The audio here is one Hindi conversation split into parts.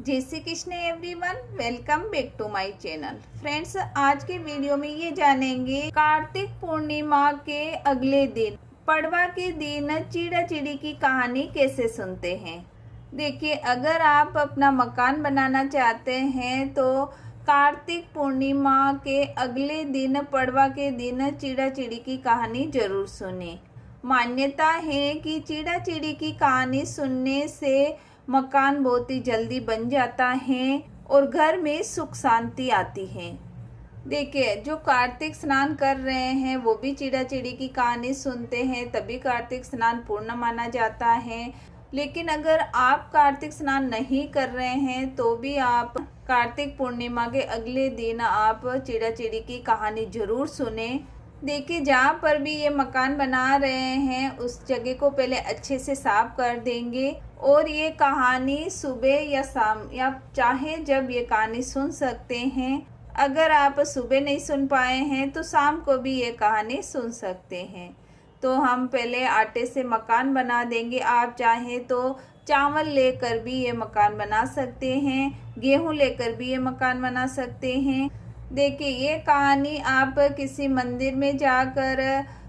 जय Shri Krishna everyone, welcome back to my channel. Friends, आज के वीडियो में ये जानेंगे कार्तिक पूर्णिमा के अगले दिन पड़वा के दिन चिड़ा चिड़ी की कहानी कैसे सुनते हैं। देखिए, अगर आप अपना मकान बनाना चाहते हैं तो कार्तिक पूर्णिमा के अगले दिन पड़वा के दिन चिड़ा चिड़ी की कहानी जरूर सुने। मान्यता है कि चिड़ा चिड़ी की कहानी सुनने से मकान बहुत ही जल्दी बन जाता है और घर में सुख शांति आती है। देखिए, जो कार्तिक स्नान कर रहे हैं वो भी चिड़ा चिड़ी की कहानी सुनते हैं, तभी कार्तिक स्नान पूर्ण माना जाता है। लेकिन अगर आप कार्तिक स्नान नहीं कर रहे हैं तो भी आप कार्तिक पूर्णिमा के अगले दिन आप चिड़ा चिड़ी की कहानी जरूर सुने। देखिए, जहाँ पर भी ये मकान बना रहे हैं उस जगह को पहले अच्छे से साफ कर देंगे और ये कहानी सुबह या शाम या चाहे जब ये कहानी सुन सकते हैं। अगर आप सुबह नहीं सुन पाए हैं तो शाम को भी ये कहानी सुन सकते हैं। तो हम पहले आटे से मकान बना देंगे। आप चाहें तो चावल लेकर भी ये मकान बना सकते हैं, गेहूं लेकर भी ये मकान बना सकते हैं। देखिए, ये कहानी आप किसी मंदिर में जाकर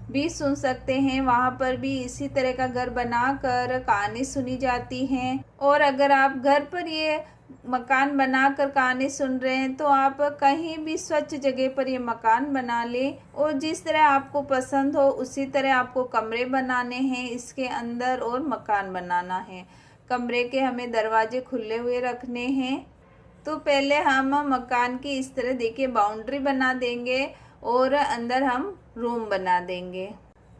भी सुन सकते हैं, वहाँ पर भी इसी तरह का घर बनाकर कहानी सुनी जाती है। और अगर आप घर पर ये मकान बनाकर कहानी सुन रहे हैं तो आप कहीं भी स्वच्छ जगह पर ये मकान बना लें और जिस तरह आपको पसंद हो उसी तरह आपको कमरे बनाने हैं इसके अंदर और मकान बनाना है। कमरे के हमें दरवाजे खुले हुए रखने हैं। तो पहले हम मकान की इस तरह देखिए बाउंड्री बना देंगे और अंदर हम रूम बना देंगे।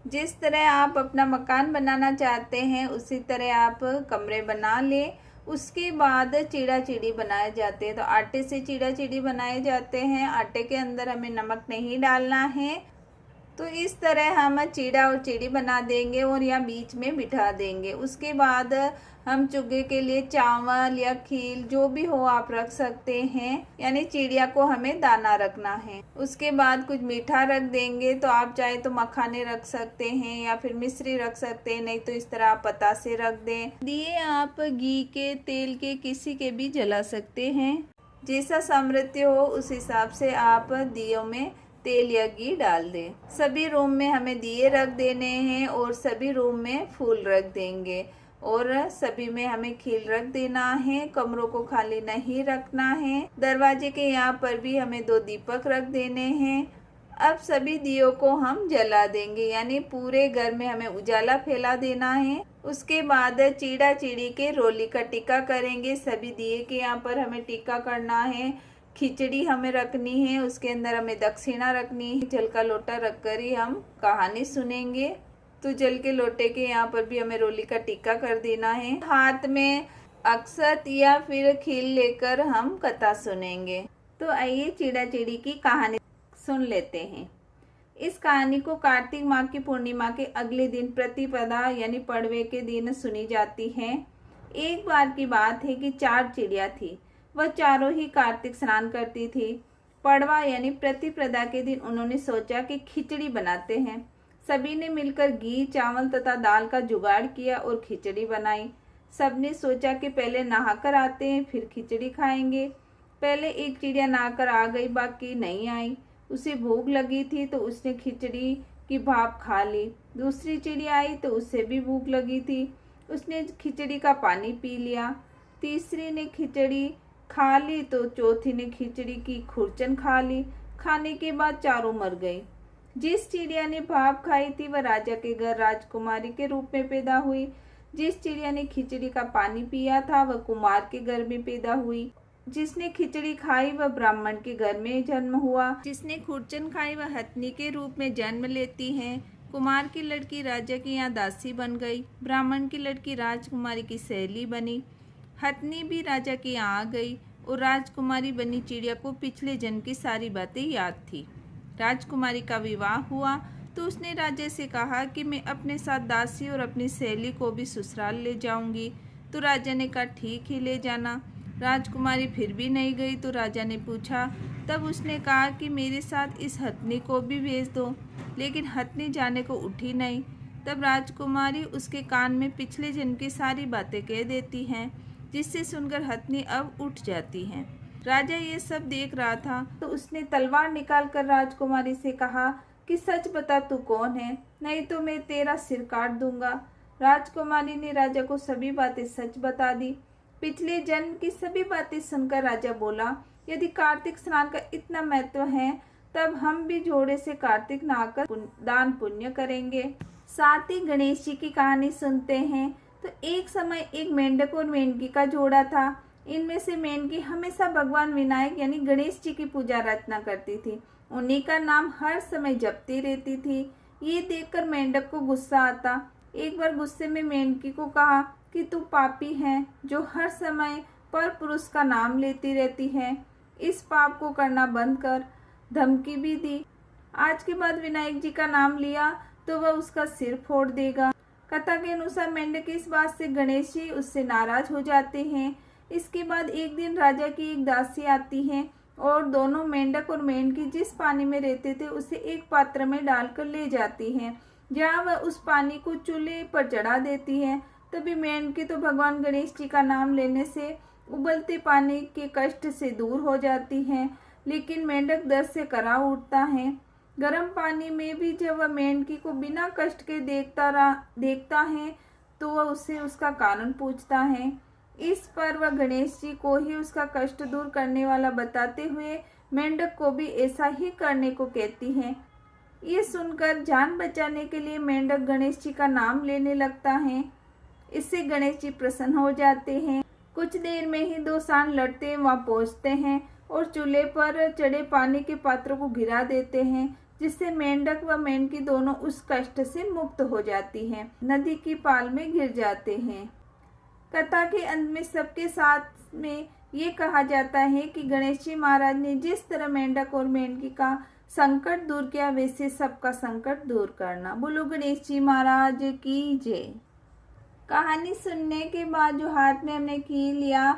जिस तरह आप अपना मकान बनाना चाहते हैं उसी तरह आप कमरे बना लें। उसके बाद चिड़ा चिड़ी बनाए जाते हैं। तो आटे से चिड़ा चिड़ी बनाए जाते हैं। आटे के अंदर हमें नमक नहीं डालना है। तो इस तरह हम चिड़ा और चिड़ी बना देंगे और यहाँ बीच में बिठा देंगे। उसके बाद हम चुगे के लिए चावल या खील जो भी हो आप रख सकते हैं, यानी चिड़िया को हमें दाना रखना है। उसके बाद कुछ मीठा रख देंगे। तो आप चाहे तो मखाने रख सकते हैं या फिर मिश्री रख सकते हैं, नहीं तो इस तरह आप पतासे रख दें। दिए आप घी के, तेल के, किसी के भी जला सकते हैं। जैसा सामर्थ्य हो उस हिसाब से आप दियों में तेल या घी डाल दें। सभी रूम में हमें दिए रख देने हैं और सभी रूम में फूल रख देंगे और सभी में हमें खील रख देना है। कमरों को खाली नहीं रखना है। दरवाजे के यहाँ पर भी हमें 2 दीपक रख देने हैं। अब सभी दियों को हम जला देंगे, यानी पूरे घर में हमें उजाला फैला देना है। उसके बाद चिड़ा चिड़ी के रोली का टीका करेंगे। सभी दिए के यहाँ पर हमें टीका करना है। खिचड़ी हमें रखनी है, उसके अंदर हमें दक्षिणा रखनी है। जल का लोटा रखकर ही हम कहानी सुनेंगे। तो जल के लोटे के यहाँ पर भी हमें रोली का टीका कर देना है। हाथ में अक्षत या फिर खील लेकर हम कथा सुनेंगे। तो आइए चिड़ा चिड़ी की कहानी सुन लेते हैं। इस कहानी को कार्तिक माह की पूर्णिमा के अगले दिन प्रतिपदा यानी पड़वे के दिन सुनी जाती है। एक बार की बात है कि 4 चिड़िया थी। वह चारों ही कार्तिक स्नान करती थी। पड़वा यानी प्रतिपदा के दिन उन्होंने सोचा कि खिचड़ी बनाते हैं। सभी ने मिलकर घी, चावल तथा दाल का जुगाड़ किया और खिचड़ी बनाई। सबने सोचा कि पहले नहाकर आते हैं फिर खिचड़ी खाएंगे। पहले एक चिड़िया नहाकर आ गई, बाकी नहीं आई। उसे भूख लगी थी तो उसने खिचड़ी की भाप खा ली। दूसरी चिड़िया आई तो उससे भी भूख लगी थी, उसने खिचड़ी का पानी पी लिया। तीसरी ने खिचड़ी खा ली तो चौथी ने खिचड़ी की खुरचन खा ली। खाने के बाद चारों मर गई। जिस चिड़िया ने भाप खाई थी वह राजा के घर राजकुमारी के रूप में पैदा हुई। जिस चिड़िया ने खिचड़ी का पानी पिया था वह कुमार के घर में पैदा हुई। जिसने खिचड़ी खाई वह ब्राह्मण के घर में जन्म हुआ। जिसने खुरचन खाई वह हथनी के रूप में जन्म लेती है। कुमार की लड़की राजा की यहाँ दासी बन गई। ब्राह्मण की लड़की राजकुमारी की सहेली बनी। हथनी भी राजा के यहाँ आ गई और राजकुमारी बनी चिड़िया को पिछले जन्म की सारी बातें याद थी। राजकुमारी का विवाह हुआ तो उसने राजा से कहा कि मैं अपने साथ दासी और अपनी सहेली को भी ससुराल ले जाऊंगी। तो राजा ने कहा ठीक ही ले जाना। राजकुमारी फिर भी नहीं गई तो राजा ने पूछा। तब उसने कहा कि मेरे साथ इस हथनी को भी भेज दो, लेकिन हथनी जाने को उठी नहीं। तब राजकुमारी उसके कान में पिछले जन्म की सारी बातें कह देती हैं। जिससे सुनकर हथनी अब उठ जाती है। राजा ये सब देख रहा था तो उसने तलवार निकालकर राजकुमारी से कहा कि सच बता तू कौन है, नहीं तो मैं तेरा सिर काट दूंगा। राजकुमारी ने राजा को सभी बातें सच बता दी। पिछले जन्म की सभी बातें सुनकर राजा बोला, यदि कार्तिक स्नान का इतना महत्व है तब हम भी जोड़े से कार्तिक नहाकर दान पुण्य करेंगे। साथ ही गणेश जी की कहानी सुनते हैं। तो एक समय एक मेंढक और मेंढकी का जोड़ा था। इनमें से मेंढकी हमेशा भगवान विनायक यानी गणेश जी की पूजा अर्चना करती थी। उन्हीं का नाम हर समय जपती रहती थी। ये देखकर मेंढक को गुस्सा आता। एक बार गुस्से में मेंढकी को कहा कि तू पापी है जो हर समय पर पुरुष का नाम लेती रहती है, इस पाप को करना बंद कर। धमकी भी दी। आज के बाद विनायक जी का नाम लिया तो वह उसका सिर फोड़ देगा। कथा के अनुसार मेंढक की इस बात से गणेश जी उससे नाराज हो जाते हैं। इसके बाद एक दिन राजा की एक दासी आती है और दोनों मेंढक और मेंढकी जिस पानी में रहते थे उसे एक पात्र में डालकर ले जाती है, जहाँ वह उस पानी को चूल्हे पर चढ़ा देती है। तभी मेंढकी तो भगवान गणेश जी का नाम लेने से उबलते पानी के कष्ट से दूर हो जाती है, लेकिन मेंढक दर्द से करा उठता है। गर्म पानी में भी जब वह मेंढकी को बिना कष्ट के देखता है तो वह उससे उसका कारण पूछता है। इस पर वह गणेश जी को ही उसका कष्ट दूर करने वाला बताते हुए मेंढक को भी ऐसा ही करने को कहती है। ये सुनकर जान बचाने के लिए मेंढक गणेश जी का नाम लेने लगता है। इससे गणेश जी प्रसन्न हो जाते हैं। कुछ देर में ही दो सांड लड़ते वहां पहुंचते हैं और चूल्हे पर चढ़े पानी के पात्र को गिरा देते हैं, जिससे मेंढक व मेंढकी दोनों उस कष्ट से मुक्त हो जाती हैं। नदी की पाल में गिर जाते हैं। कथा के अंत में सबके साथ में ये कहा जाता है कि गणेश जी महाराज ने जिस तरह मेंढक और मेंढकी का संकट दूर किया, वैसे सबका संकट दूर करना। बोलो गणेश जी महाराज की जय। कहानी सुनने के बाद जो हाथ में हमने खीर या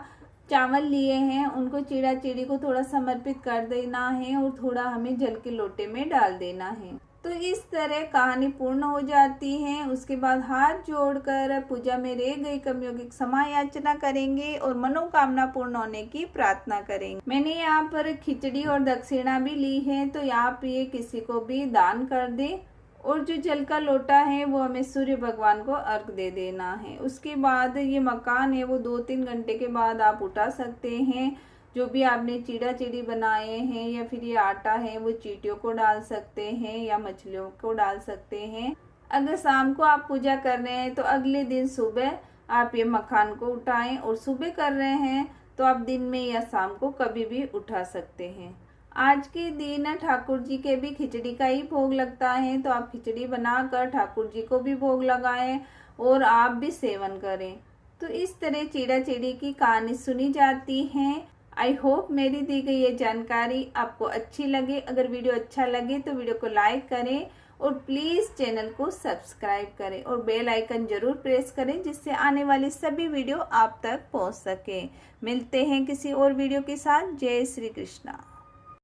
चावल लिए हैं उनको चिड़ा चिड़ी को थोड़ा समर्पित कर देना है और थोड़ा हमें जल के लोटे में डाल देना है। तो इस तरह कहानी पूर्ण हो जाती है। उसके बाद हाथ जोड़कर पूजा में रह गई कमियों की क्षमा याचना करेंगे और मनोकामना पूर्ण होने की प्रार्थना करेंगे। मैंने यहाँ पर खिचड़ी और दक्षिणा भी ली है, तो आप ये किसी को भी दान कर दे। और जो जल का लोटा है वो हमें सूर्य भगवान को अर्घ दे देना है। उसके बाद ये मकान है वो 2-3 घंटे के बाद आप उठा सकते हैं। जो भी आपने चिड़ा चिड़ी बनाए हैं या फिर ये आटा है वो चींटियों को डाल सकते हैं या मछलियों को डाल सकते हैं। अगर शाम को आप पूजा कर रहे हैं तो अगले दिन सुबह आप ये मखान को उठाएं, और सुबह कर रहे हैं तो आप दिन में या शाम को कभी भी उठा सकते हैं। आज के दिन ठाकुर जी के भी खिचड़ी का ही भोग लगता है, तो आप खिचड़ी बनाकर ठाकुर जी को भी भोग लगाएं और आप भी सेवन करें। तो इस तरह चिड़ा चिड़ी की कहानी सुनी जाती है। आई होप मेरी दी गई ये जानकारी आपको अच्छी लगे। अगर वीडियो अच्छा लगे तो वीडियो को लाइक करें और प्लीज़ चैनल को सब्सक्राइब करें और बेल आइकन जरूर प्रेस करें, जिससे आने वाली सभी वीडियो आप तक पहुंच सके। मिलते हैं किसी और वीडियो के साथ। जय श्री कृष्णा।